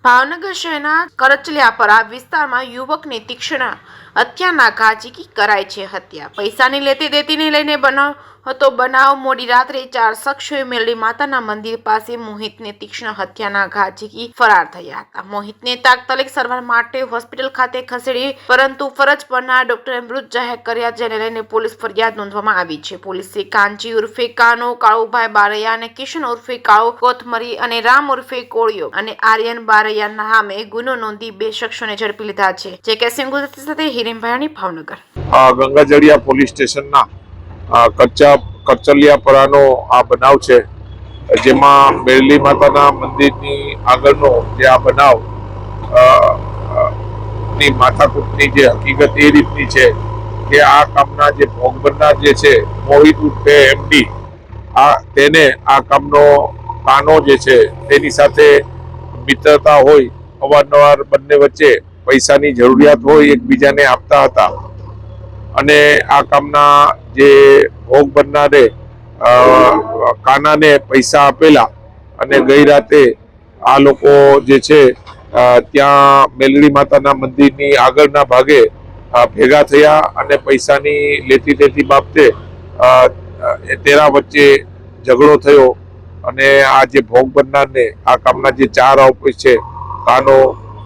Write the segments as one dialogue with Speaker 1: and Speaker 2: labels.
Speaker 1: ભાવનગર શહેરના કરચલિયાપરા વિસ્તારમાં યુવકને તીક્ષ્ણ હત્યાના ઘા ઝીકી કરાઈ છે હત્યા। પૈસાની લેતી દેતીને લઈને બનાવ મોડી રાત્રે 4 શખ્સોએ મેલડી માતાના મંદિર પાસે મોહિતને તીક્ષ્ણ હત્યાના ઘા ઝીકી ફરાર થયા હતા। મોહિતને તાત્કાલિક સારવાર માટે હોસ્પિટલ ખાતે ખસેડી પરંતુ ફરજ પરના ડોક્ટરે મૃત જાહેર કર્યા, જેને લઈને પોલીસ ફરિયાદ નોંધવામાં આવી છે। પોલીસે કાંચી ઉર્ફે કાનો, કાળુભાઈ બારૈયા અને કિશન ઉર્ફે કાળુ કોથમરી અને રામ ઉર્ફે કોળિયો અને આર્યન બારૈયાના નામે ગુનો નોંધી 2 શખ્સોને ઝડપી લીધા છે। જે કેસિંગ ગુજરાતી સાથે હિરેનભાઈ ભાવનગર।
Speaker 2: ગંગાજળિયા પોલીસ સ્ટેશનના કરચલિયાપરાનો આ બનાવ છે, જેમાં મેરલી માતાના મંદિરની આગળનો જે આ બનાવ ની માથાકૂટની જે હકીકત એ રીતની છે કે આ કામના જે ભોગ બનનાર જે છે મોહિત ઉર્ફે એમડી, તેને આ કામનો કાનો જે છે તેની સાથે મિત્રતા હોય, અવારનવાર બંને વચ્ચે પૈસાની જરૂરિયાત હોય, એકબીજાને આપતા હતા અને આ કામના જે ભોગ બનનારે કાનાને પૈસા આપેલા અને ગઈ રાતે આ લોકો જે છે ત્યાં મેલડી માતાના મંદિરની આગળના ભાગે ભેગા થયા અને પૈસાની લેતી દેતી બાબતે તેના વચ્ચે ઝઘડો થયો અને આ જે ભોગ બનનારને આ કામના જે 4 આરોપી છે, કાનો,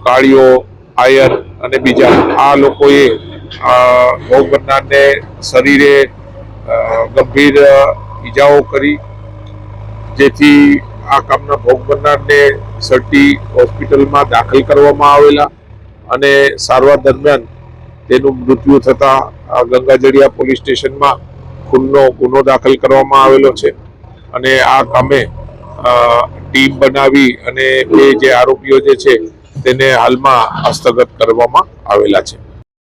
Speaker 2: કાળિયો, આયર અને બીજા, આ લોકોએ ભોગ બનનારને શરીરે ગંભીર ઈજાઓ કરી, જેથી આ કામના ભોગ બનનારને સટી હોસ્પિટલમાં દાખલ કરવામાં આવેલા અને સારવાર દરમિયાન તેનું મૃત્યુ થતાં ગંગાજળિયા પોલીસ સ્ટેશનમાં ખૂનનો ગુનો દાખલ કરવામાં આવેલો છે અને આ કામે ટીમ બનાવી અને 2 જે આરોપીઓ જે છે તેને હાલમાં હસ્તગત કરવામાં આવેલા છે।